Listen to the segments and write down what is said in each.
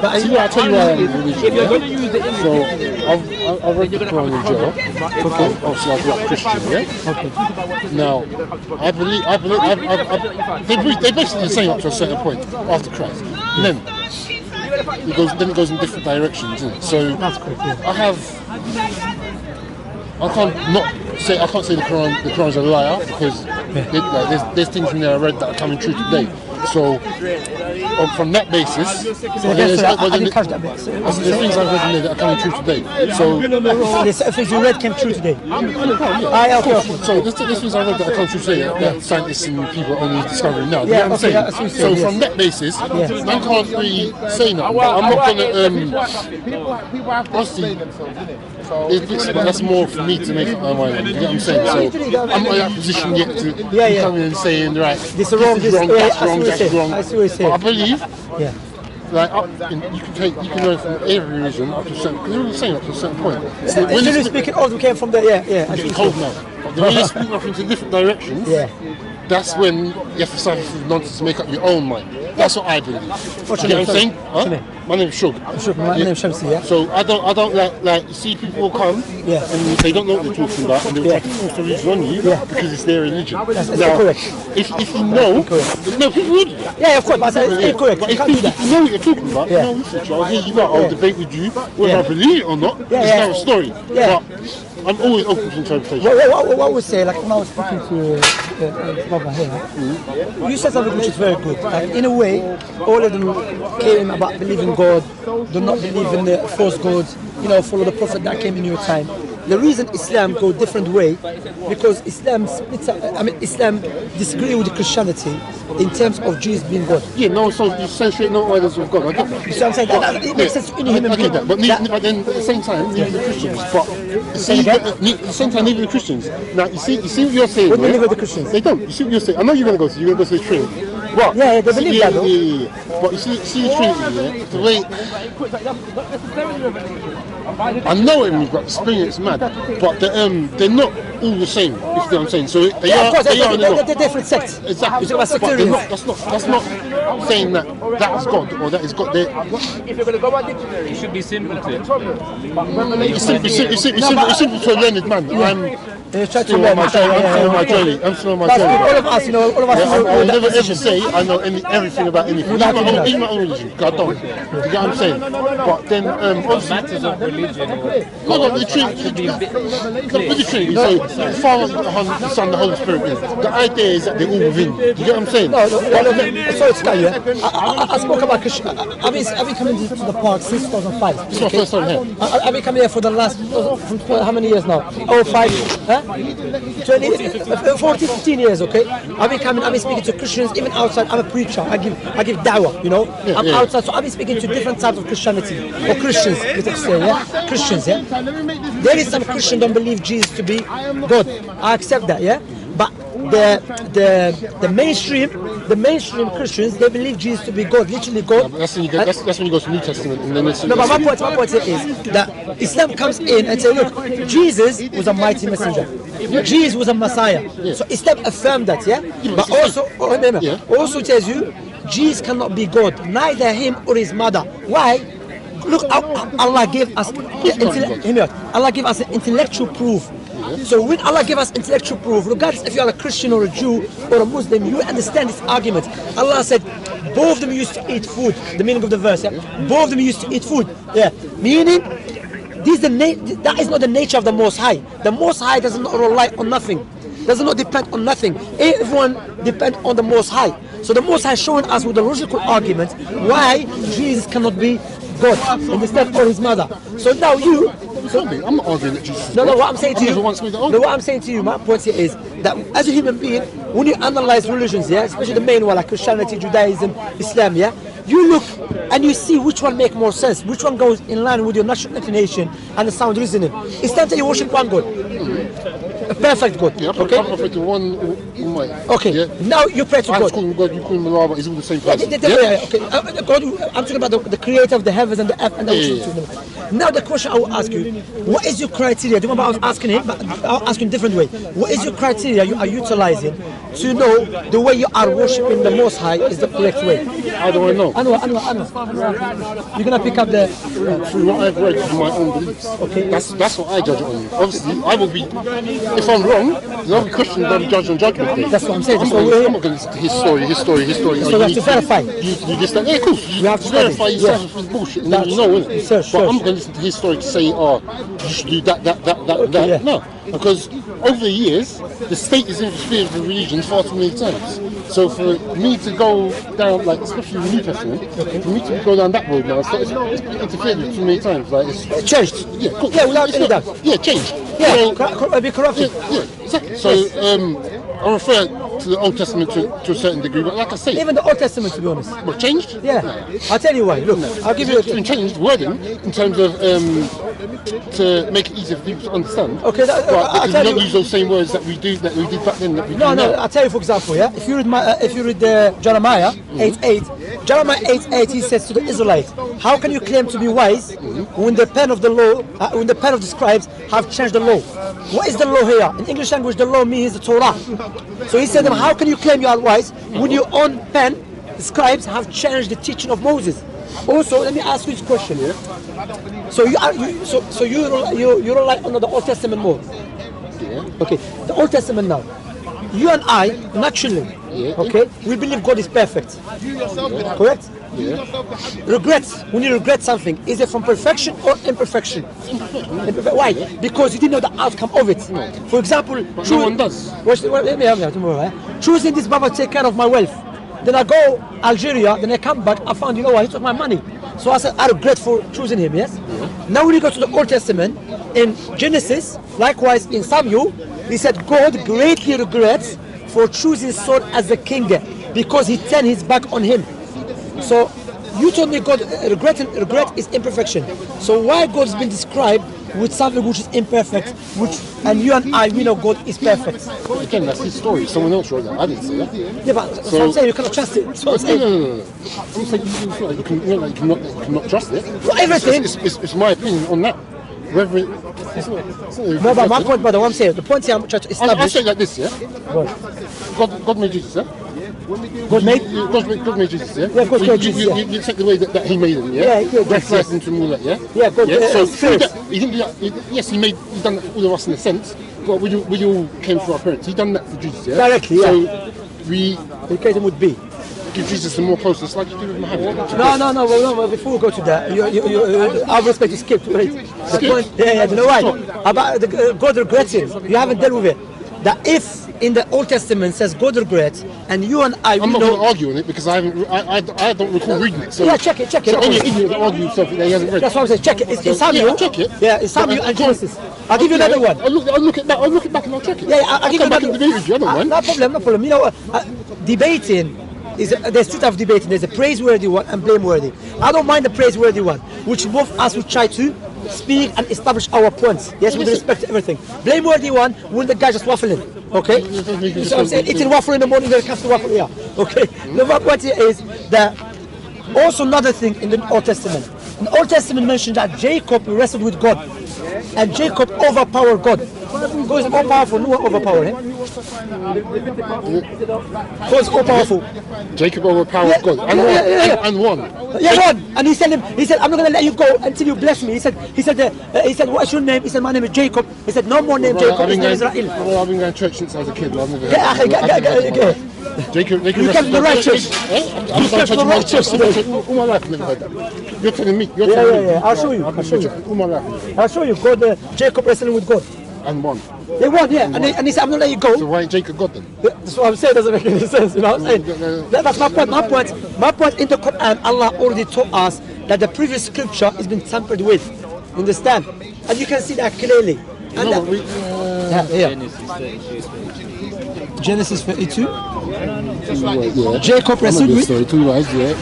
But See, I'll tell you why I'm religious. If you're going to use the image, So I've read the Quran in jail. Okay. Obviously, I grew up Christian. Yeah. okay. Now, they basically saying up to a certain point after Christ. And then it goes in different directions, isn't it? So That's correct. Yeah. I can't say the Quran's a liar because there's things in there I read that are coming true today. So from that basis, I didn't catch that bit. there's things I've read in there that are coming true today. So The things you read came true today. Okay. So there's things I read that are coming true today that scientists and people are only discovering now. Yeah, You know what I'm okay, saying? that's what you So said, from that basis, man can't really say nothing. But I'm not gonna People have to explain themselves, innit? So but that's more for me to make up my mind. You know what I'm saying? So I'm not in that position yet to come in and saying, right, This is wrong, that's wrong, I that's wrong. I see what you're saying. But I believe, Yeah. like, you can learn from every religion up to a certain, because you're all the same up to a certain point. So when Generally you speaking, all of them came from there. Yeah. I get see cold what now, but the way you split off into different directions, Yeah. that's when you have to start with nonsense to make up your own mind. That's what I believe. What's You your know what I'm name? saying? What's your Huh? name? My name's Shug. Sure, my name's Shamsi, yeah. So I don't like you see people come Yeah. and they don't know what they're talking about and they'll try to force the religion on you because it's their religion. That's Now, correct. if you know, no, people would. Yeah, of course, but it's incorrect. But You if can't do you that. know what you're talking about, Yeah. you know, listen, I'll hear you out, I'll debate with you, whether Yeah. I believe it or not, Yeah, it's yeah. not a story. Yeah. But I'm always open to interpretation. What I would say, like when I was speaking to Baba here, you said something which is very good. Like, in a way, all of them came about believing God, do not believe in the false gods, follow the prophet that came in your time. The reason Islam go different way, because Islam splits up, Islam disagree with Christianity in terms of Jesus being God. Yeah, no, so you censorate no idols of God. I get that. You see what I'm saying? It makes sense to any human I being. get that, but then at the same time, neither the Christians. But Say again? at the same time, neither the Christians. Now you see what you're saying. What do you yeah? mean with the Christians? They don't. You see what you're saying. I know you're gonna go to. You're gonna go to the Trinity. But Yeah, they believe that, though. Yeah. But you see the Trinity. Yeah, the way I know it, but experience mad. But they're not all the same. If you know what I'm saying. So they Yeah, are. of course, They are. they're different sects. Exactly. You're talking about But they're not, sectarians. that's not saying that is God or that is God. if you're going to go by dictionary, it should be simple to it's It's simple to a learned man. They try to Still on learn. my journey. I'm still on my journey. I'm still on my That's good. journey. All of us, all of us. I will know that never ever position. say I know everything about anything. Even my own religion, 'cause I don't. You get what I'm saying? But then, obviously, matters of religion. no, the Trinity. With the Trinity, so the Father, the Son, the Holy Spirit. The idea is that they're all within. You get what I'm saying? No, sorry to cut you. I spoke about Christian. I've been coming to the park since 2005. It's my first time here. I've been coming here for the last, how many years now? 05, huh? 20, 14, 15 years, okay? I've been speaking to Christians, even outside. I'm a preacher. I give dawah, I'm outside, so I've been speaking to different types of Christianity, or Christians, let's say, yeah? Christians, yeah? There is some Christians don't believe Jesus to be God. I accept that, yeah? But the mainstream Christians, they believe Jesus to be God, literally God. That's when you go to New Testament and then it's. No, but my point here is that Islam comes in and says, look, Jesus was a mighty messenger. Jesus was a Messiah. So Islam affirmed that, yeah? But also tells you, Jesus cannot be God, neither him or his mother. Why? Look, Allah gave us Allah gave us an intellectual proof. So when Allah gave us intellectual proof, regardless if you are a Christian or a Jew or a Muslim, you understand this argument. Allah said, both of them used to eat food. The meaning of the verse, yeah? Both of them used to eat food. Yeah. Meaning, that is not the nature of the Most High. The Most High does not rely on nothing. Does not depend on nothing. Everyone depends on the Most High. So the Most High showing us with the logical argument why Jesus cannot be God, understand, or his mother. So now you. I'm not arguing that Jesus. No, what I'm saying to you. No, what I'm saying to you, my point here is that as a human being, when you analyze religions, yeah, especially the main one like Christianity, Judaism, Islam, yeah, you look and you see which one make more sense, which one goes in line with your national inclination and the sound reasoning. Islam that you worship one God. perfect God. Yeah, Okay. I pray to one Almighty. Okay. Yeah? Now you pray to I God. call him God, you call him Allah, but he's all the same person. Okay. God, I'm talking about the creator of the heavens and the earth and the Now the question I will ask you, what is your criteria? Do you remember I was asking him, but I'll ask you in a different way. What is your criteria you are utilizing to know the way you are worshipping the Most High is the correct way? How do I know? Anwar. You're going to pick up the... Through what I've read from my own beliefs. Okay. That's what I judge it on. Obviously, I will be, if I'm wrong, there'll be questions I'll be judged on Judgment Day. That's what I'm saying. I'm not going to listen to his story. So you have to verify. You just like, yeah, cool. You have to verify study. yourself with bullshit, and then you know, innit? But I'm going to listen to his story to say, oh, you should do that. Yeah. No, because over the years, the state has interfered with religions far too many times. So for me to go down, like especially the New Testament, for me to go down that road now, it's been interfered with too many times. Like it's changed. Yeah, cool. Yeah, without any doubt. Yeah, changed. Yeah, So, be corrupted. yeah, exactly. So I refer to the Old Testament to a certain degree, but like I say, Even the Old Testament, to be honest. what changed? Yeah. I'll tell you why. Look, I'll give you It's been changed wording in terms of to make it easier for people to understand. Okay, but I'll because tell we don't you. use those same words that we did back then. That we do No, now. I'll tell you for example, yeah. If you read Jeremiah 8:8, Jeremiah 8:8, he says to the Israelites, "How can you claim to be wise when the pen of the law, when the pen of the scribes have changed the law?" What is the law here? In English language, the law means the Torah. So he said, "How can you claim you are wise when your own pen, the scribes, have changed the teaching of Moses?" Also, let me ask you this question here. So you rely on the Old Testament more. Yeah. Okay, the Old Testament now. You and I, naturally, okay, we believe God is perfect. Correct? Yeah. Regrets, when you regret something, is it from perfection or imperfection? Why? Because you didn't know the outcome of it. For example, no one does. Let me have that tomorrow. Choosing this Baba to take care of my wealth. Then I go Algeria, then I come back, I found, you know what, he took my money. So I said, I regret for choosing him, yes? Now when you go to the Old Testament, in Genesis, likewise in Samuel, he said, God greatly regrets for choosing Saul as the king because he turned his back on him. So you told me God regret is imperfection. So why God's been described with something which is imperfect, and you and I, we know God is perfect. Again, that's his story. Someone else wrote that. I didn't say that. Yeah, but so I'm saying you cannot trust it. That's what I'm saying. No. I'm saying it's not like you cannot trust it. For everything. It's my opinion on that. Whether No, but my point, brother, what I'm saying, the point here I'm trying to I'll establish. say it like this, yeah. God made Jesus, yeah. God made Jesus, yeah. Yeah, God made Jesus, yeah. You take the way that he made him, yeah. Yeah, Breath life into him, all that, yeah. Yeah, God. So through Spirit. that, he didn't do that. Yes, he done that for all of us in a sense, but we all came through our parents. He done that for Jesus, yeah. Directly, yeah. So we The occasion would be. give Jesus some more closeness, like you do with Muhammad. No. Before we go to that, I respect you skipped. Right? The point, yeah. You know why? About God regretting. You haven't dealt with it. That if in the Old Testament says God regrets, and you and I, I'm not going to argue on it because I don't recall reading it. So yeah, check it. So only an idiot will argue something that he hasn't read. That's what I'm saying. Check it. It's in Samuel. Yeah, check it. Yeah, it's Samuel and Genesis. I'll give you another one. I'll look it back and I'll check it. Yeah, I'll give you come back another and debate with you. I don't mind. No problem. You know what? Debating. There's two types of debating. There's a praiseworthy one and blameworthy. I don't mind the praiseworthy one, which both us will try to speak and establish our points. Yes, with respect to everything. Blameworthy one, when the guy just waffling. Okay? So I'm saying eating waffle in the morning, then it comes to waffle here. Okay? The point here is that also another thing in the Old Testament. In the Old Testament mentioned that Jacob wrestled with God. And Jacob overpowered God. God is all powerful, no one overpowered him. God is all powerful. Jacob overpowered God and won. Yeah, won. And he said, I'm not going to let you go until you bless me. He said, what's your name? He said, my name is Jacob. He said, no more name Jacob, his name is Israel. Well, I've been going to church since I was a kid. I've never Yeah. Jacob You came to the right church. I'm came to the right church. All my life I've never heard that. You're telling me. Yeah. I'll show you. All my life. I'll show you. God, Jacob wrestling with God. And won. They won, yeah. And he said, I'm not letting you go. So why ain't Jacob God then? That's what I'm saying. Doesn't make any sense. You know what I'm saying? That's my point. My point in the Quran, Allah already taught us that the previous scripture has been tampered with. Understand? And you can see that clearly. And Genesis 32. Yeah. Jacob wrestled with. Story, 2 wives, yeah.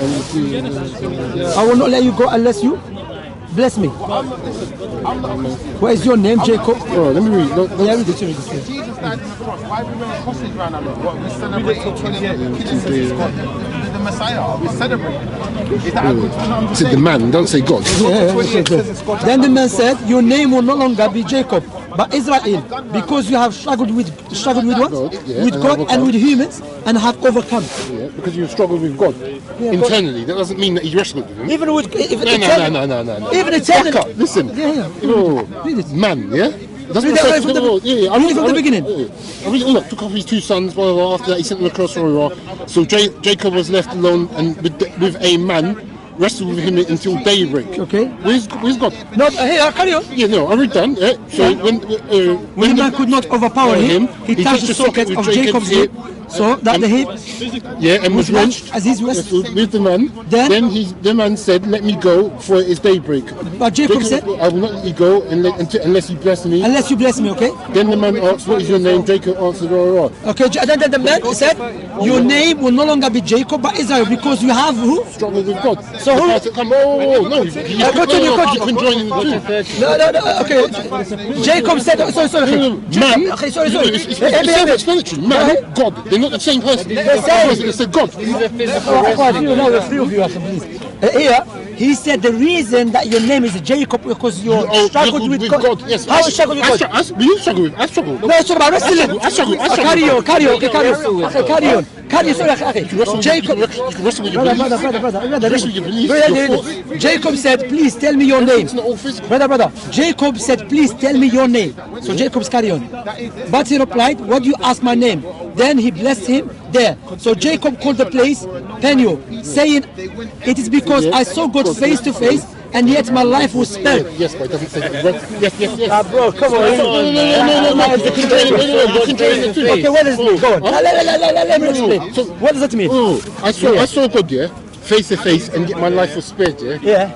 I will not let you go unless you. Bless me. What is your name, Jacob? Oh, let me read. Yeah, read it. Jesus died on the cross. Why are we wearing crosses around our neck? What, we celebrate the Messiah. We celebrate. Is that a good thing? Said the man, don't say God. Then the man said, your name will no longer be Jacob, but Israel, because you have struggled with what? With God and with humans, and have overcome. Yeah, because you struggled with God internally. That doesn't mean that you wrestled with him. Even with No. even eternally. Back up, listen. Yeah. Read it. Man, yeah? That's Read what it from the beginning. I read it all up. Took off his 2 sons, blah, blah, blah. After that, he sent them across the river. So Jacob was left alone and with a man, wrestled with him until daybreak. Okay. Where's God? No, hey, carry on. Yeah, no, I read that. Yeah. So when the man could not overpower him, he touched the socket of Jacob's hip, so that the hip and was wrenched as his rest. with the man. Then the man said, "Let me go, for it is daybreak." But Jacob said, "I will not let you go unless you bless me." Unless you bless me, okay? Then the man asked, "What is your name?" Jacob answered, Okay, then the man said, "Your name will no longer be Jacob, but Israel, because you have who? Struggled with God." So who? No, you can join in the two. No, okay. Jacob said, sorry. Man, Okay, sorry. It's self-explanatory. Man, God, they're not the same person. It's a God. The three of you, please. Here, he said the reason that your name is Jacob because you struggled with God. Yes. How you struggled with God? You struggle with. I struggle. No, it's about wrestling. I struggle. Carry on. Carry on. Sorry. Jacob. You can wrestle with your beliefs. Brother, Jacob said, please tell me your name. It's not all physical. Brother. Jacob said, please tell me your name. So Jacob's carry on. But he replied, what do you ask my name? Then he blessed him there. So Jacob called the place Peniel, saying, it is because I saw God face to face, and yet my life was spared. Yes, but it doesn't say that. Yes. Bro, come on. No. Okay, what does it mean? Go on. Let me explain. So, what does that mean? I saw God, face to face, and yet my life was spared, Yeah.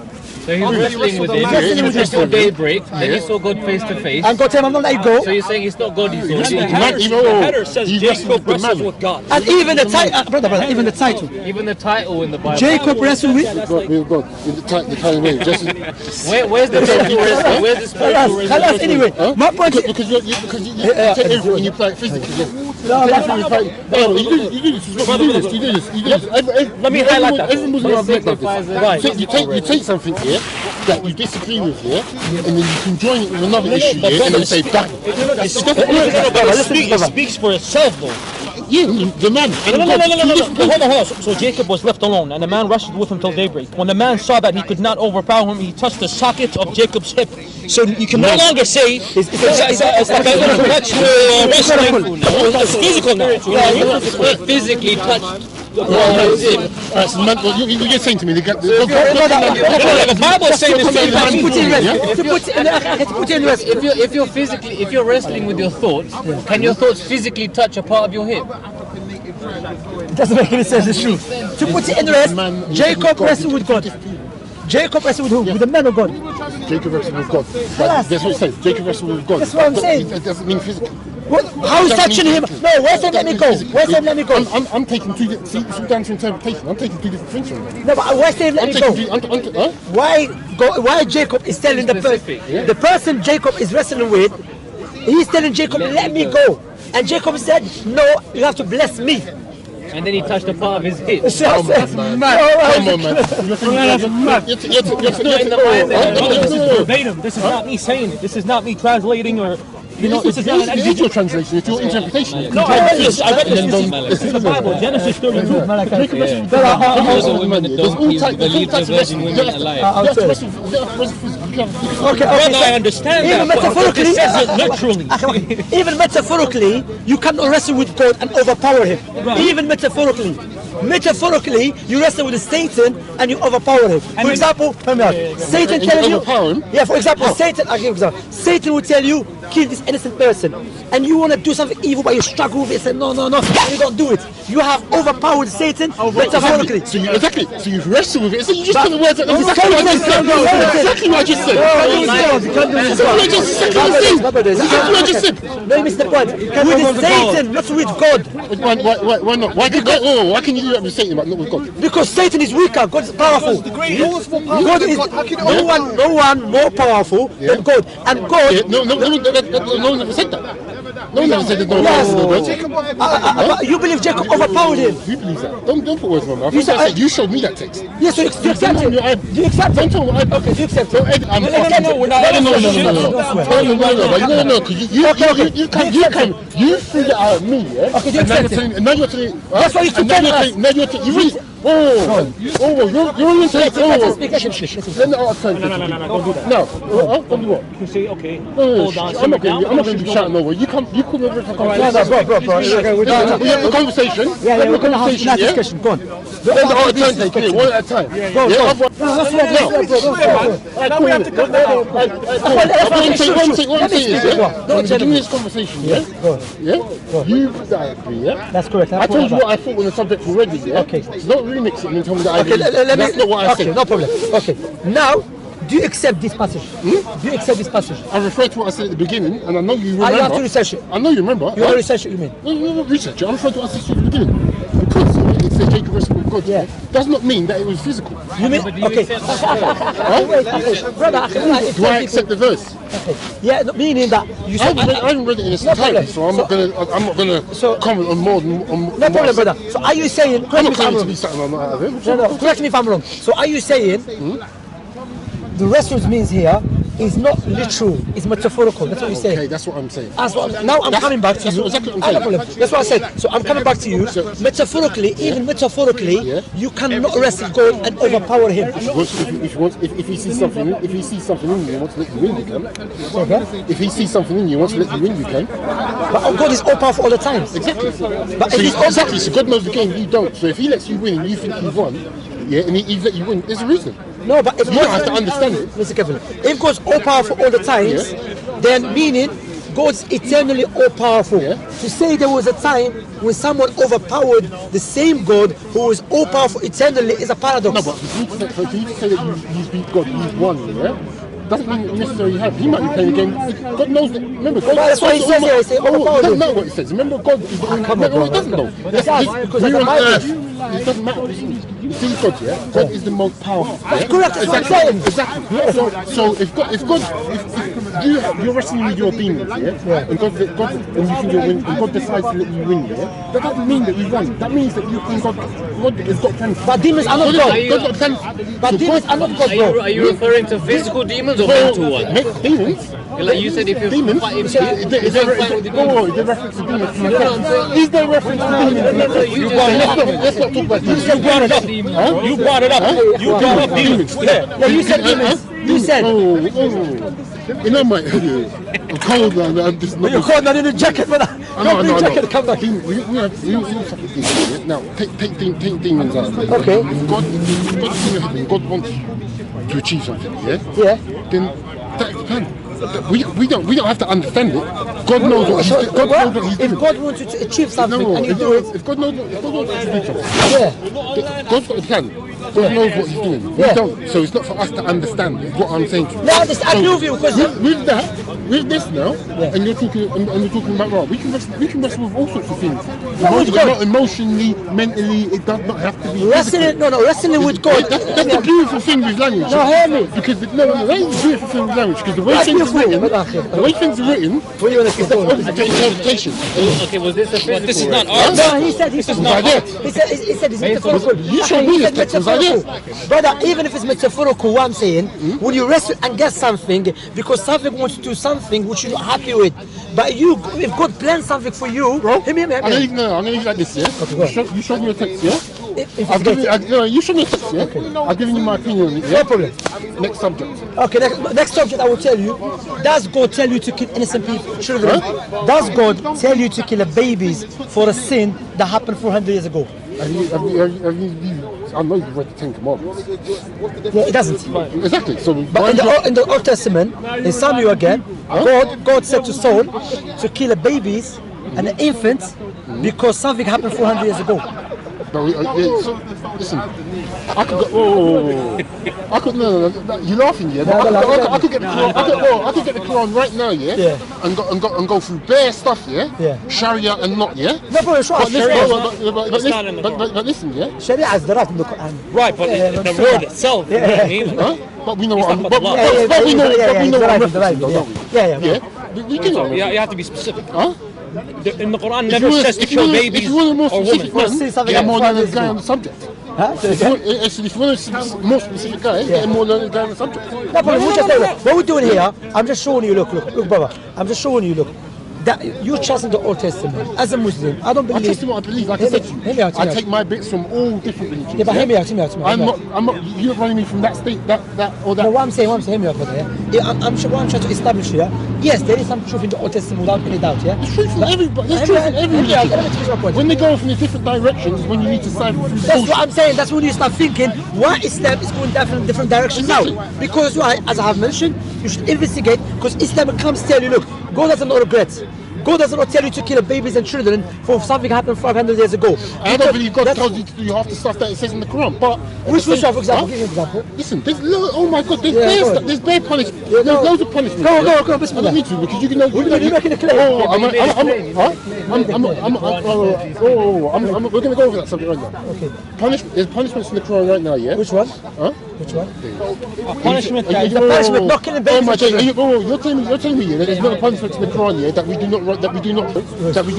So he's wrestling with him until daybreak, then he saw God face to face. And God tell him, I'm not letting go. So you're saying it's not God, he's The header says Jacob wrestles with God. And even the title, brother, even the title. Even the title in the Bible. Jacob wrestled with God, the time way. Where's the spiritual wrestling? Where's the spiritual wrestling? Tell us anyway. My point is, Because you take everything and you play it physically. You do this. Let me highlight that. Every Muslim I've met like this. You take something here that you disagree with here, and then you can join it with another issue here, and then say bang. It speaks for itself, though. Yeah, the man. No. Hold on. So Jacob was left alone, and the man wrestled with him till daybreak. When the man saw that he could not overpower him, he touched the socket of Jacob's hip. So you can no longer say it's wrestling. It's physical now. Physically touched. You're saying to me, the Bible is saying this. If you're wrestling with your thoughts, can your thoughts physically touch a part of your hip? it doesn't make any sense, it's true. To put it in rest, Jacob wrestled with God. Jacob wrestled with who? With the man of God. Jacob wrestled with God. That's what it says. Jacob wrestled with God. That's what I'm saying. It doesn't mean physical. How is touching him? No, where's him? Let me go. I'm taking two different. See, down to interpretation. I'm taking two different things from it. No, but where's him? Let me go. Why Jacob is telling the person Jacob is wrestling with, he's telling Jacob, let me go. And Jacob said, no, you have to bless me. And then he touched a part of his hip. Come on, man. Verbatim. This is not me saying it. This is not me translating or. This is not. It is your translation. It's your interpretation. No, I read this. This is the Bible. Genesis 32. There's a woman that don't believe the virgin women alive. I understand even that. Metaphorically, It says it literally. even metaphorically, you cannot wrestle with God and overpower him. Even metaphorically. Metaphorically, you wrestle with Satan and you overpower him. For example, Satan tells you. Overpower him? Yeah, for example, Satan. I'll give you an example. Satan will tell you, kill this innocent person, and you want to do something evil, but you struggle with it, say no, and you don't do it. You have overpowered Satan metaphorically. Exactly. So you wrestle with it. So you just put the words out. Exactly what I just said. Exactly what I just said. No, you missed the point. With Satan, not with God. Why not? Why can you do that with Satan but not with God? Because Satan is weaker, God is powerful. God is no one more powerful than God. And God. No one ever said that. No one ever said that. You believe Jacob overpowered him. You believe that? Don't put words in my mouth. You showed me that text. Yes, so you accept it. Do you accept it? Don't tell me. Okay, do you accept it? No, you threw that out at me, yeah? Okay, do you accept it? And now you're telling... That's why you took you're going to take... Let Let me ask you. No, don't do what? You say, okay, No, hold on, I'm not going to be shouting over. You come over to bro. we have a conversation. Yeah, we're going to have a discussion. Go on. One at a time. Now we have to cut that out. What I'm saying is, during this conversation, you put that out, yeah? That's correct. I told you what I thought on the subject already, yeah? Okay. Not remix it and then tell me that I Okay, that's not what I said. No problem. Okay. Now, do you accept this passage? Do you accept this passage? I referred to what I said at the beginning, and I know you remember. You have to research it. I know you remember. You want to research it, you mean? No, not research it. I referred to what I said at the beginning. Because it said Jacob wrestled with God, Yeah. does not mean that it was physical. You mean? Okay. Brother, Do I accept the verse? Yeah, meaning that you I haven't read it in its entirety, so I'm not gonna comment on more than on. No problem, brother. So are you saying? I'm not claiming to be something I'm not out of it. No, correct me if I'm wrong. So are you saying the wrestlers means here is not literal, it's metaphorical? That's what you're saying. Okay, that's what I'm saying. Now I'm coming back to you. That's exactly what I'm saying. That's what I said. So I'm coming back to you. Metaphorically, even metaphorically, you cannot wrestle God and overpower him. If he sees something in you, he wants to let you win, you can. Okay? If he sees something in you, he wants to let you win, you can. But God is all powerful all the time. Exactly. But So if he's all exactly. So God knows the game, you don't. So if he lets you win and you think you've won, and he's let you win, there's a reason. No, but if You don't have to understand it. Listen carefully. If God's all powerful all the times, then meaning God's eternally all powerful. To say there was a time when someone overpowered the same God who is all powerful eternally is a paradox. No, but for you to say that you beat God, you've won, yeah? Doesn't mean necessarily you have. He might be playing the game. God knows that. Remember, God. Well, that's what he says here. He says, it doesn't matter what it says. Remember, God is the only. No, it doesn't know. It does, because we're of the on Bible. earth. It doesn't matter. You see God, yeah? God is the most powerful. That's correct. That's what I'm saying. Exactly. So if you're wrestling with your demons, yeah? And God, and you think you're winning, and God decides to let you win, yeah? That doesn't mean that you won. That means that you think God has got plans. But demons are not God. God got plans. But demons are not God, bro. Are you referring to physical demons or mental ones? Demons? Like you said, if you Demons? Is there reference to demons? Is there reference to demons? Let's not talk about demons. You brought it up. You brought it up. You brought up demons. Yeah, you said demons. You said. You know, mate, I'm cold, man. I'm just not. You're cold, man. In a jacket, brother. No. Jacket, come back. We have demons. Now, take demons out. Okay. If God's in your head and God wants to achieve something, yeah? Then that's the plan. We don't have to understand it. God knows what he's doing. God knows what he's doing. If God wants you to achieve something and you do it, if God wants you to do something, God's got a plan. God knows what he's doing. We don't. So it's not for us to understand what I'm saying to you. No, I agree with you because with this now, and you're talking about right, we can wrestle with all sorts of things. God. Emotionally, mentally, it does not have to be wrestling. Wrestling with God. That's the beautiful thing with language. No, hear me. Because that is the beautiful thing with language. Because the way things are written, is interpretation. Okay, was this a physical? This is not art. No, he said it's metaphorical. You showed me this text. Was I there? Brother, even if it's metaphorical, what I'm saying, when you wrestle and get something, because something wants to do something which you're not happy with, but if God plans something for you, hear me. I'm going to leave it like this, yeah? You showed me a text, yeah? You showed me a text, yeah? I've given you my opinion on it, yeah? No problem. Next subject. Okay, next subject I will tell you. Does God tell you to kill innocent people, children? Does God tell you to kill babies for a sin that happened 400 years ago? I know you've read the Ten Commandments. Yeah, it doesn't. Exactly. So, But in the Old Testament, in Samuel again, God said to Saul to kill the babies and the infants because something happened 400 years ago. But so, listen, I could go. Oh, I could no, you're laughing, yeah. I could get the Quran. I could get the Quran right now, yeah. Yeah. And go through bare stuff, yeah. Yeah. Sharia and not, yeah. No, but it's right. But listen, yeah. Sharia is the right in the Quran. Right, but the word itself. You know what I mean? Huh? But we know what I'm. talking about But we know what I'm the right, referencing, don't we? Yeah. Yeah. We can know. You have to be specific. Huh? In the Quran never says to kill babies if you want a more or specific women. one, See something get a more like learned 5 guy years on the subject. Huh? If you want a more specific guy, get a more learned guy on the subject. No, but what we're doing here, I'm just showing you, look, brother. I'm just showing you, look. That you trust in the Old Testament. As a Muslim, I don't I believe. trust in what I believe, like I said to you. Hear me out, I take my bits from all different religions. Yeah, but hear me out. I'm not, you're not running me from that state, that, or that. No, what I'm saying, hear me out, brother. Yeah, I'm sure what I'm trying to establish here. Yes, there is some truth in the Old Testament without any doubt. Yeah. There's truth in everybody. There's truth in every religion. When they go off in different directions, when you need to side through the That's what bullshit. I'm saying. That's when you start thinking why Islam is going different direction now. Because why? As I have mentioned, you should investigate. Because Islam comes tell you, look, God doesn't know regrets. God does not tell you to kill babies and children for something happened 500 years ago. I don't believe God tells you to do half the stuff that it says in the Quran. But Which for example? Give me an example. Listen, there's oh my God, there's bare punishment. Yeah, There's loads of punishment. Go, I bismillah. don't need to because you can know. You're making a claim. We're gonna go over that subject right now. Okay. There's punishments in the Quran right now, yeah. Which one? Huh? Which one? Punishment. The punishment, not killing babies and children. You're telling me that there's no punishments in the Quran, yeah, that we do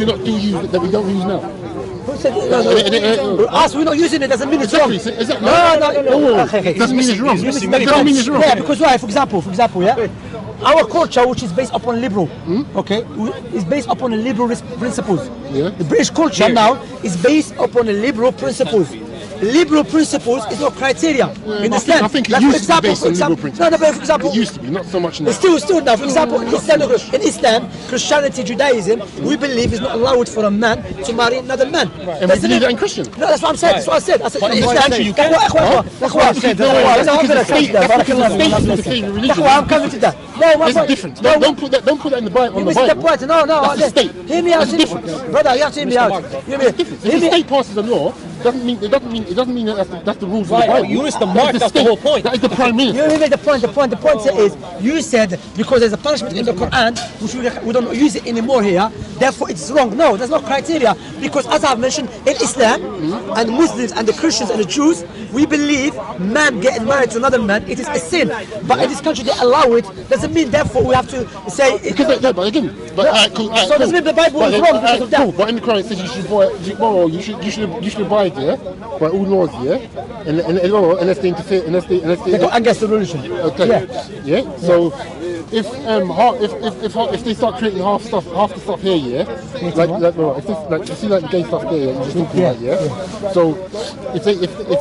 not use now. Who said us, we're not using it doesn't mean it's wrong. Exactly. No. Okay. Doesn't mean it's wrong. That doesn't mean it's wrong. Yeah, because why? For example, yeah. Our culture, which is based upon liberal, okay, is based upon a liberal principles. Yeah. The British culture now is based upon a liberal principles. Liberal principles is not criteria. You understand? I think it Like, used to be based on liberal principles. No, but for example, It used to be, not so much now. Still now, for example, in Islam, Christianity, Judaism, we believe it's not allowed for a man to marry another man. And we believe that in Christian. No, that's what I'm saying. That's what I said. I said, But in Islam, country you can. I'm coming to that. No, It's different. Don't put that in the Bible. You missed the point. No. That's the state. Hear me out. That's different. Brother, you have to hear me out. Hear me. If the state passes a law, it doesn't mean that that's the rules of the Right, Bible. you missed the mark, that's the whole point. That is the prime minister. You made the point. The point is, you said because there's a punishment in the Quran, which we don't use it anymore here, therefore it's wrong. No, that's not criteria. Because as I've mentioned, in Islam and Muslims and the Christians and the Jews, we believe man getting married to another man, it is a sin. But in this country they allow it. Doesn't mean therefore we have to say. But again, cool. So doesn't mean the Bible is wrong because of that. Cool. But in the Quran it says you should abide, yeah, by all laws, yeah, and unless they interfere, They go against the religion. Okay. Yeah. So if they start creating half the stuff here, yeah, like you see like the gay stuff there, you just talking about, yeah. So if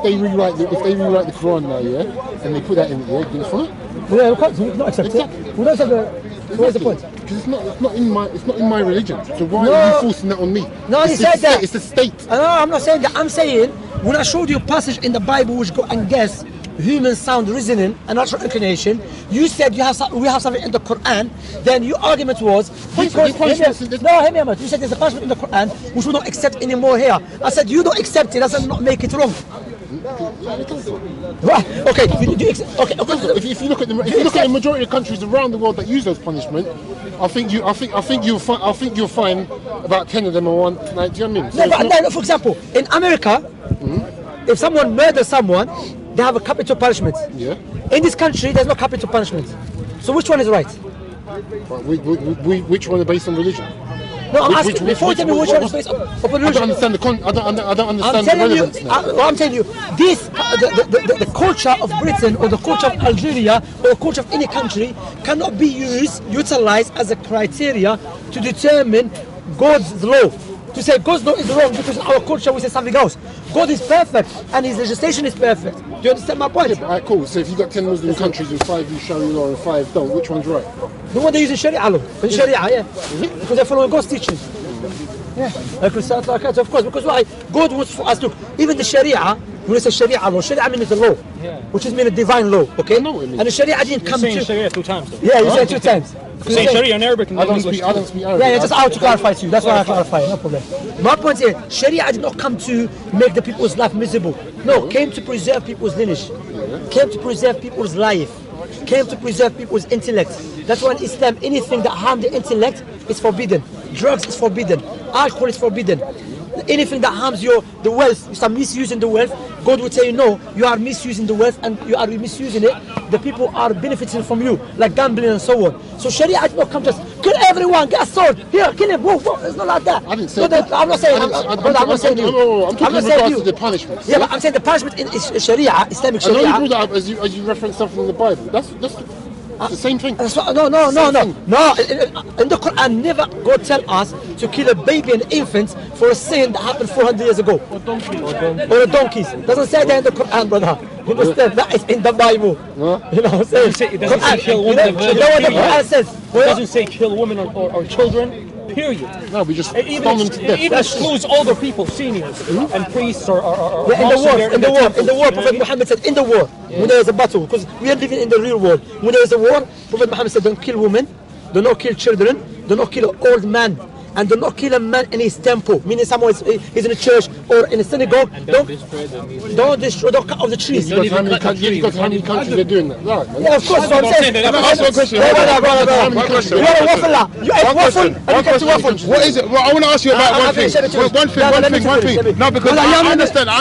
they rewrite the Quran now, yeah, and they put that in, yeah, do you follow? Yeah, we can't not accept it. We don't accept the. So what's the point? Because it's not in my religion. So why are you forcing that on me? No, you said that. It's the state. No, I'm not saying that. I'm saying when I showed you a passage in the Bible which go against human sound reasoning and natural inclination, you said we have something in the Quran. Then your argument was Hear me out. You said there's a punishment in the Quran which we don't accept anymore here. I said you don't accept it. Doesn't not make it wrong. Right. Okay. If you look at the majority of countries around the world that use those punishment, I think you'll find about 10 of them are one. Like, do you know what I mean? So No, but then, for example, in America, if someone murders someone, they have a capital punishment. Yeah. In this country, there's no capital punishment. So which one is right? But which one is based on religion? No, I'm asking. Before you tell me which one is based upon I don't religion. understand the I don't understand I'm the telling you, relevance now. I'm telling you, the culture of Britain or the culture of Algeria or the culture of any country cannot be utilized as a criteria to determine God's law. To say God's law is wrong because in our culture we say something else. God is perfect and His legislation is perfect. Do you understand my point? Alright, cool. So if you've got 10 Muslim countries and 5 use Sharia law and 5 don't, which one's right? The one they use in Sharia law. In Sharia, yeah. Because they're following God's teaching. Of course, because why? God wants for us. Look, even the Sharia. When it's a Sharia law, Sharia means the law, which is mean a divine law. Okay. And the Sharia didn't come Saying to. Sharia 2 times. Yeah, you said 2 times. Saying Sharia in Arabic and I don't English. speak Arabic. Yeah, just out to clarify to you. That's why I clarify. No problem. My point is, Sharia did not come to make the people's life miserable. No, came to preserve people's lineage. Came to preserve people's life. Came to preserve people's intellect. That's why in Islam, anything that harms the intellect is forbidden. Drugs is forbidden. Alcohol is forbidden. Anything that harms the wealth, you start misusing the wealth, God would say, no, you are misusing the wealth and you are misusing it. The people are benefiting from you, like gambling and so on. So Sharia did not come just kill everyone, get a sword, here, kill him, whoa, whoa. It's not like that. I didn't say that. I'm not saying, I'm not saying you. No, I'm talking not in saying regards you. to the punishment. Yeah, but I'm saying the punishment in Sharia, Islamic I know you Sharia. brought that up as you referenced something in the Bible. That's the same thing. No. In the Quran, never God tell us to kill a baby and infant for a sin that happened 400 years ago. Or a donkeys. Doesn't say that in the Quran, brother. You understand? That is in the Bible. You know what I'm saying? It doesn't say kill women. You know what the Quran says? It doesn't say kill women or children. Period. No, we just It stone them to death. even excludes older people, seniors, and priests or Yeah, in the war, Prophet Muhammad. Muhammad said, in the war, when there is a battle, because we are living in the real world. When there is a war, Prophet Muhammad said, don't kill women, do not kill children, do not kill an old man, and do not kill a man in his temple, meaning someone is in a church or in a synagogue. Don't destroy, don't cut off the trees. You got how many countries they're doing that? Right, man. Yeah, of course, that's what I'm saying. Can I ask you a question? One question. You are a waffler. You ate waffle and you get to waffle. What is it? Well, I want to ask you about I'm one thing. finished, let me finish. One thing. No, because I understand. I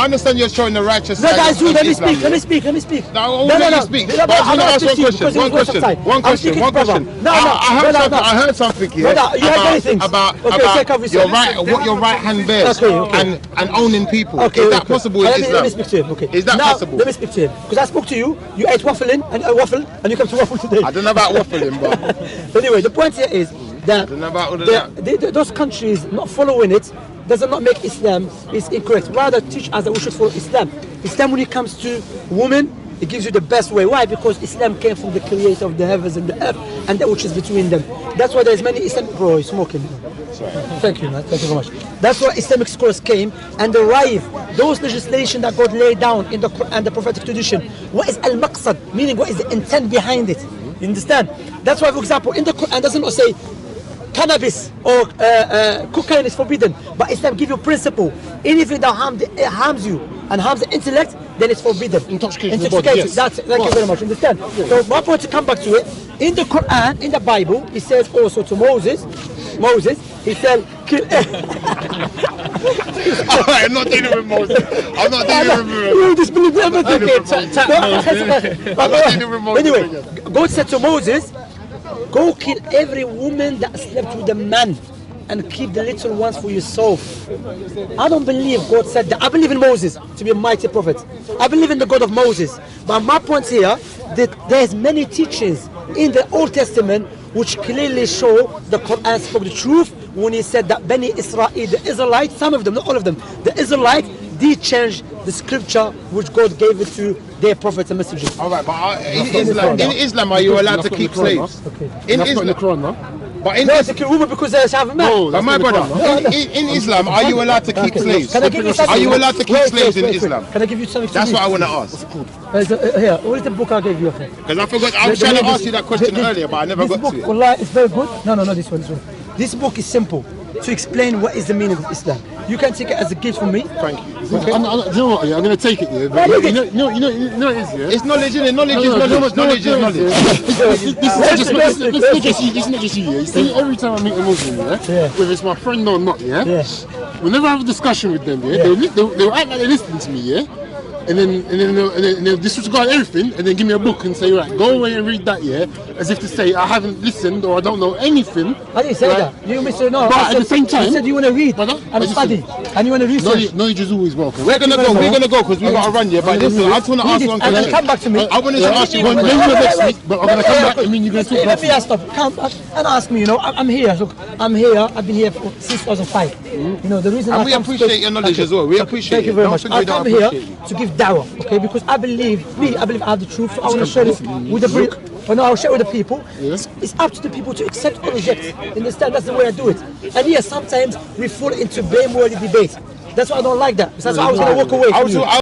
understand you're showing the righteous No, side. guys, of let me Islam. speak. Let me speak. No, I will let you speak. But I want to ask one question. One question. I heard something here Brother, you heard many things. about take off your what your right hand bears Okay. and owning people. Okay, Is that possible in let me Islam? speak to him. Okay. Is that now, possible? Let me speak to him. Because I spoke to you, you ate waffling and you come to waffle today. I don't know about waffling, but Anyway, the point here is that I don't know about all of that. those countries not following it does not make Islam is incorrect. Rather teach us that we should follow Islam. Islam, when it comes to women, it gives you the best way. Why? Because Islam came from the creator of the heavens and the earth and that which is between them. That's why there's many Islam. Bro, you're smoking. Thank you, man. Thank you very much. That's why Islamic scholars came and derived those legislation that God laid down in the Quran, the prophetic tradition. What is al-maqsad? Meaning, what is the intent behind it? You understand? That's why, for example, in the Quran doesn't say cannabis or cocaine is forbidden, but Islam gives you a principle. Anything that harms you and harms the intellect, then it's forbidden. Intoxication of the body, yes. That's it. Thank you very much. Understand? So my point to come back to it, in the Quran, in the Bible, it says also to Moses, he said, kill. I'm not dealing with Moses. I'm not dealing with You disbelieve everything. I'm not dealing with Moses. Anyway, God said to Moses, go kill every woman that slept with a man and keep the little ones for yourself. I don't believe God said that. I believe in Moses to be a mighty prophet. I believe in the God of Moses. But my point here, that there's many teachings in the Old Testament which clearly show the Quran spoke the truth when he said that Bani Israel, the Israelites, some of them, not all of them, the Israelites did change the scripture which God gave it to their prophets and messengers. All right, but in Islam, are you allowed to keep slaves? In That's not in the Islam, Quran, no? but in No, to kill women because they have a man. No, but my brother, in Islam, are you allowed to keep slaves? Can I give you something? Are you allowed to keep slaves in Islam? Can I give you something? That's what I want to ask. Here, what is the book I gave you? Because I forgot, I was trying to ask you that question earlier, but I never this got book, to it. Wallah, it's very good. No, this one. This book is simple to explain what is the meaning of Islam. You can take it as a gift from me. Thank you. Do you know what? Yeah, I'm going to take it. Yeah, but Well, you know what it is, yeah? It's knowledge, isn't it? Knowledge is knowledge. Knowledge is knowledge. It's not just you, yeah? You see, every time I meet a Muslim, yeah? Whether it's my friend or not, yeah? Whenever I have a discussion with them, yeah? They'll act like they're listening to me, yeah? And then they'll disregard everything and then give me a book and say, right, go away and read that, yeah? As if to say, I haven't listened or I don't know anything. I didn't say that. You Mr. No. But at the same time, you said you want to read Brother, and study and you want to research. knowledge is always welcome. We're gonna go because we gotta run here. But listen, I just wanna ask one And then question. come back to me. I wanted to ask you one When question. you're next week, but I'm going to come back and mean you're going to talk Let me about stop. Come back and ask me. You know, I'm here. Look, I'm here. I've been here since 2005. You know, the reason. And I we come appreciate your knowledge as well. We appreciate Thank you it. very Don't much. think I we don't come here appreciate you. to give da'wah, okay? Because I believe I have the truth. So I want to share it with the But no, I'll share with the people. It's up to the people to accept or reject. Understand? That's the way I do it. And yes, sometimes we fall into blameworthy debate. That's why I don't like that. That's why I was going to walk away from you.